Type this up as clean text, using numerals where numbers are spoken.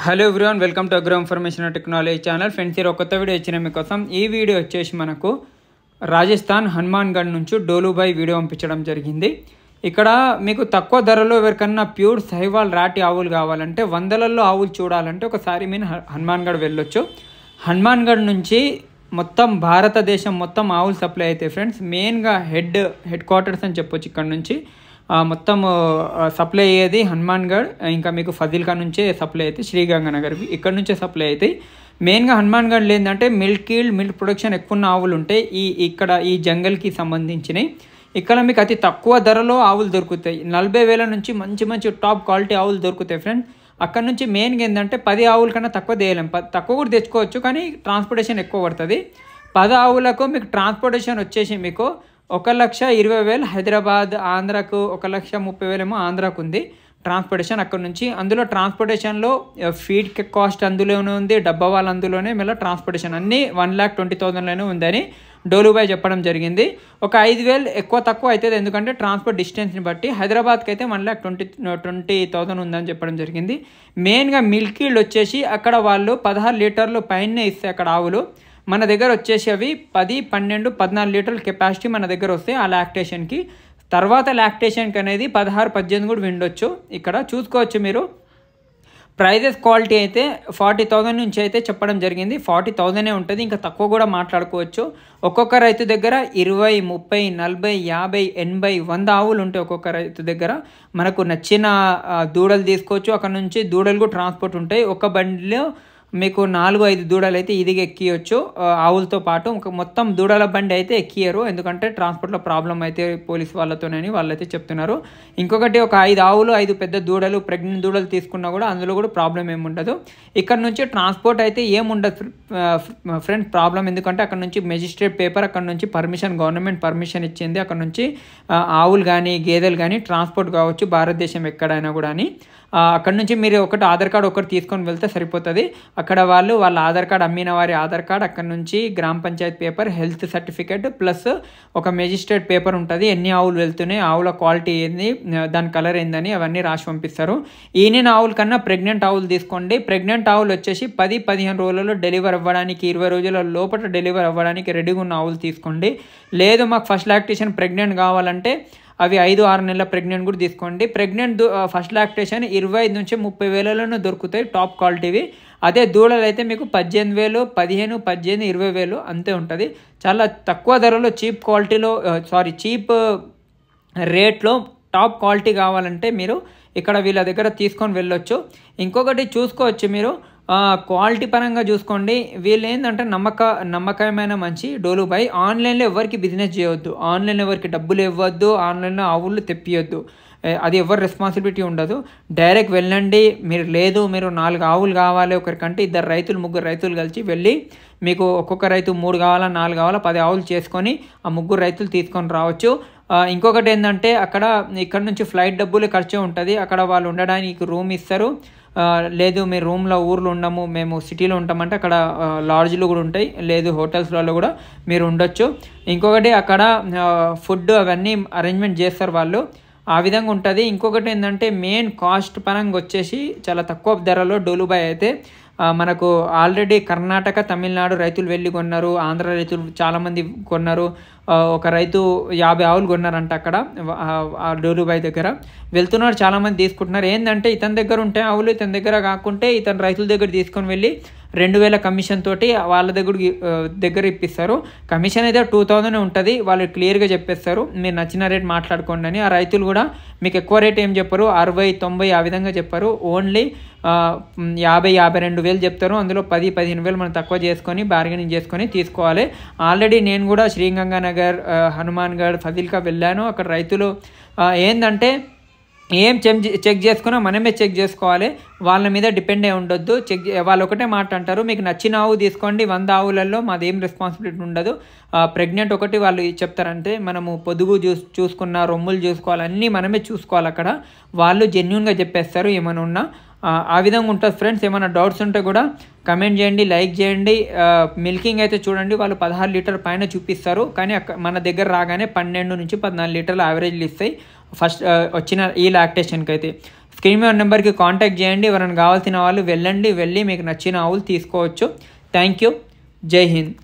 Hello everyone, welcome to agro information and technology channel. Friends, ఈ కొత్త video ఇచ్చిన మీకోసం. ఈ వీడియో వచ్చేసి మనకు రాజస్థాన్ హనుమాన్గఢ్ నుంచి డోలుబాయ్ వీడియో పంపించడం జరిగింది. ఇక్కడ మీకు తక్కువ ధరలో ఎవరికన్నా ప్యూర్ సహివాల్ రాటి ఆవులు కావాలంటే, వందలలో ఆవులు చూడాలంటే ఒకసారి మీరు హనుమాన్గఢ్ వెళ్ళొచ్చు. హనుమాన్గఢ్ నుంచి మొత్తం భారతదేశం మొత్తం ఆవులు సప్లై అవుతాయి ఫ్రెండ్స్. మెయిన్గా హెడ్ క్వార్టర్స్ అని చెప్పొచ్చు. ఇక్కడ నుంచి మొత్తం సప్లై అయ్యేది హనుమాన్గఢ్. ఇంకా మీకు ఫజిల్కా నుంచే సప్లై అవుతాయి, శ్రీగంగానగర్ ఇక్కడ నుంచే సప్లై అవుతాయి. మెయిన్గా హనుమాన్గఢ్లో ఏంటంటే మిల్క్ ప్రొడక్షన్ ఎక్కువ ఉన్న ఆవులు ఉంటాయి. ఇక్కడ ఈ జంగల్కి సంబంధించినవి. ఇక్కడ మీకు అతి తక్కువ ధరలో ఆవులు దొరుకుతాయి. 40,000 నుంచి మంచి టాప్ క్వాలిటీ ఆవులు దొరుకుతాయి ఫ్రెండ్స్. అక్కడ నుంచి మెయిన్గా ఏంటంటే 10 ఆవుల కన్నా తక్కువ తేయలేం. తక్కువ కూడా తెచ్చుకోవచ్చు, కానీ ట్రాన్స్పోర్టేషన్ ఎక్కువ పడుతుంది. 10 ఆవులకు మీకు ట్రాన్స్పోర్టేషన్ వచ్చేసి మీకు 1,20,000 హైదరాబాద్, ఆంధ్రాకు 1,30,000 ఏమో ఆంధ్రాకు ఉంది ట్రాన్స్పోర్టేషన్ అక్కడ నుంచి. అందులో ట్రాన్స్పోర్టేషన్లో ఫీడ్ కాస్ట్ అందులోనే ఉంది, డబ్బా వాళ్ళు అందులోనే, మళ్ళీ ట్రాన్స్పోర్టేషన్ అన్నీ 1,20,000లోనే ఉందని డోలుబాయ్ చెప్పడం జరిగింది. ఒక 5,000 ఎక్కువ తక్కువ అవుతుంది, ఎందుకంటే ట్రాన్స్పోర్ట్ డిస్టెన్స్ని బట్టి. హైదరాబాద్కి అయితే 1,20,000 ఉందని చెప్పడం జరిగింది. మెయిన్గా మిల్క్ ఈల్డ్ వచ్చేసి అక్కడ వాళ్ళు 16 లీటర్లు పైనే ఇస్తాయి అక్కడ ఆవులు. మన దగ్గర వచ్చేసి అవి 10, 12, 14 లీటర్ల కెపాసిటీ మన దగ్గర వస్తాయి ఆ లాక్టేషన్కి. తర్వాత లాక్టేషన్కి అనేది 16, 18 కూడా విండొచ్చు. ఇక్కడ చూసుకోవచ్చు మీరు. ప్రైజెస్ క్వాలిటీ అయితే 40,000 నుంచి అయితే చెప్పడం జరిగింది. 40,000 ఉంటుంది, ఇంకా తక్కువ కూడా మాట్లాడుకోవచ్చు. ఒక్కొక్క రైతు దగ్గర 20, 30, 40, 50, 80, 100 ఆవులు ఉంటాయి ఒక్కొక్క రైతు దగ్గర. మనకు నచ్చిన దూడలు తీసుకోవచ్చు. అక్కడ నుంచి దూడలు కూడా ట్రాన్స్పోర్ట్ ఉంటాయి. ఒక బండిలో మీకు 4-5 దూడలు అయితే ఇదిగా ఎక్కియచ్చు ఆవులతో పాటు. మొత్తం దూడల బండి అయితే ఎక్కియరు, ఎందుకంటే ట్రాన్స్పోర్ట్లో ప్రాబ్లం అయితే పోలీస్ వాళ్ళతోనని వాళ్ళైతే చెప్తున్నారు. ఇంకొకటి ఒక 5 ఆవులు, 5 పెద్ద దూడలు, ప్రెగ్నెంట్ దూడలు తీసుకున్నా కూడా అందులో కూడా ప్రాబ్లం ఏముండదు. ఇక్కడ నుంచి ట్రాన్స్పోర్ట్ అయితే ఏముండదు ఫ్రెండ్స్ ప్రాబ్లం, ఎందుకంటే అక్కడ నుంచి మెజిస్ట్రేట్ పేపర్, అక్కడ నుంచి పర్మిషన్, గవర్నమెంట్ పర్మిషన్ ఇచ్చింది. అక్కడ నుంచి ఆవులు కానీ గేదెలు కానీ ట్రాన్స్పోర్ట్ కావచ్చు భారతదేశం ఎక్కడైనా కూడా అని. అక్కడ నుంచి మీరు ఆధార్ కార్డు ఒకటి తీసుకొని వెళ్తే సరిపోతుంది. అక్కడ వాళ్ళ ఆధార్ కార్డు, అమ్మిన వారి ఆధార్ కార్డు, అక్కడ నుంచి గ్రామ panchayat paper, health certificate, plus ఒక మెజిస్ట్రేట్ పేపర్ ఉంటుంది. ఎన్ని ఆవులు వెళ్తున్నాయి, ఆవుల క్వాలిటీ ఏంది, దాని కలర్ ఏందని అవన్నీ రాసి పంపిస్తారు. ఈయన ఆవుల కన్నా ప్రెగ్నెంట్ ఆవులు తీసుకోండి. ప్రెగ్నెంట్ ఆవులు వచ్చేసి 10-15 రోజులలో డెలివర్ అవ్వడానికి, 20 రోజుల లోపల డెలివర్ అవ్వడానికి రెడీగా ఉన్న ఆవులు తీసుకోండి. లేదు మాకు ఫస్ట్ లాక్టేషన్ ప్రెగ్నెంట్ కావాలంటే అవి 5-6 నెలల ప్రెగ్నెంట్ కూడా తీసుకోండి. ప్రెగ్నెంట్ ఫస్ట్ లాక్టేషన్ 25,000 నుంచి 30,000లోనే దొరుకుతాయి టాప్ క్వాలిటీవి. అదే దూడలు అయితే మీకు 18,000, 15, 18, 20,000 అంతే ఉంటుంది. చాలా తక్కువ ధరలో చీప్ రేట్లో టాప్ క్వాలిటీ కావాలంటే మీరు ఇక్కడ వీళ్ళ దగ్గర తీసుకొని వెళ్ళొచ్చు. ఇంకొకటి చూసుకోవచ్చు మీరు, క్వాలిటీ పరంగా చూసుకోండి. వీళ్ళు ఏంటంటే నమ్మకమైన మంచి డోలుబాయ్. ఆన్లైన్లో ఎవరికి బిజినెస్ చేయొద్దు, ఆన్లైన్లో ఎవరికి డబ్బులు ఇవ్వద్దు, ఆన్లైన్లో ఆవులు తెప్పియొద్దు. అది ఎవరి రెస్పాన్సిబిలిటీ ఉండదు. డైరెక్ట్ వెళ్ళండి. మీరు 4 ఆవులు కావాలి ఒకరికంటే 2 రైతులు 3 రైతులు కలిసి వెళ్ళి, మీకు ఒక్కొక్క రైతు 3 కావాలా 4 కావాలా 10 ఆవులు చేసుకొని ఆ 3 రైతులు తీసుకొని రావచ్చు. ఇంకొకటి ఏంటంటే ఇక్కడ నుంచి ఫ్లైట్ డబ్బులు ఖర్చు ఉంటుంది. అక్కడ వాళ్ళు ఉండడానికి రూమ్ ఇస్తారు. లేదు మీరు రూమ్లో ఊర్లో ఉండము, మేము సిటీలో ఉంటామంటే అక్కడ లాడ్జ్లు కూడా ఉంటాయి, లేదు హోటల్స్లలో కూడా మీరు ఉండొచ్చు. ఇంకొకటి అక్కడ ఫుడ్ అవన్నీ అరేంజ్మెంట్ చేస్తారు వాళ్ళు, ఆ విధంగా ఉంటుంది. ఇంకొకటి ఏంటంటే మెయిన్ కాస్ట్ పరంగా వచ్చేసి చాలా తక్కువ ధరలో డోలుబాయ్ అయితే మనకు ఆల్రెడీ కర్ణాటక, తమిళనాడు రైతులు వెళ్ళి కొన్నారు, ఆంధ్ర రైతులు చాలామంది కొన్నారు. ఒక రైతు 50 ఆవులు కొన్నారంట అక్కడ డోలుబాయ్ దగ్గర. వెళ్తున్నారు, చాలామంది తీసుకుంటున్నారు. ఏంటంటే ఇతని దగ్గర ఉంటే ఆవులు, ఇతని దగ్గర కాకుంటే ఇతని రైతుల దగ్గర తీసుకొని వెళ్ళి 2,000 కమిషన్ తోటి వాళ్ళ దగ్గర ఇప్పిస్తారు. కమిషన్ అయితే 2,000 ఉంటుంది. వాళ్ళు క్లియర్గా చెప్పేస్తారు, మీరు నచ్చిన రేట్ మాట్లాడుకోండి అని. ఆ రైతులు కూడా మీకు ఎక్కువ రేట్ ఏం చెప్పరు, 60, 90 ఆ విధంగా చెప్పారు. ఓన్లీ 50, 52,000 చెప్తారు. అందులో 10, 15,000 మనం తక్కువ చేసుకొని బార్గెనింగ్ చేసుకొని తీసుకోవాలి. ఆల్రెడీ నేను కూడా శ్రీగంగానగర్, హనుమాన్గఢ్, ఫజిల్కా వెళ్ళాను. అక్కడ రైతులు ఏంటంటే ఏం చెక్ చేసుకున్నా మనమే చెక్ చేసుకోవాలి, వాళ్ళ మీద డిపెండ్ అయి ఉండొద్దు. వాళ్ళు ఒకటే మాట అంటారు, మీకు నచ్చిన ఆవు తీసుకోండి, 100 ఆవులలో మాదేం రెస్పాన్సిబిలిటీ ఉండదు. ప్రెగ్నెంట్ ఒకటి వాళ్ళు చెప్తారంటే, మనము పొదుగు చూసుకున్న, రొమ్ములు చూసుకోవాలి, అన్నీ మనమే చూసుకోవాలి. అక్కడ వాళ్ళు జెన్యూన్గా చెప్పేస్తారు ఏమైనా ఉన్నా. ఆ విధంగా ఉంటుంది ఫ్రెండ్స్. ఏమైనా డౌట్స్ ఉంటే కూడా కమెంట్ చేయండి, లైక్ చేయండి. మిల్కింగ్ అయితే చూడండి, వాళ్ళు 16 లీటర్ పైన చూపిస్తారు, కానీ మన దగ్గర రాగానే 12 నుంచి 14 లీటర్ల యావరేజ్లు ఇస్తాయి ఫస్ట్ వచ్చిన ఈ లాక్టేషన్కి అయితే. స్క్రీన్ మీద నెంబర్కి కాంటాక్ట్ చేయండి. ఎవరైనా కావాల్సిన వాళ్ళు వెళ్ళి మీకు నచ్చిన ఆవులు తీసుకోవచ్చు. Thank you. జై హింద్.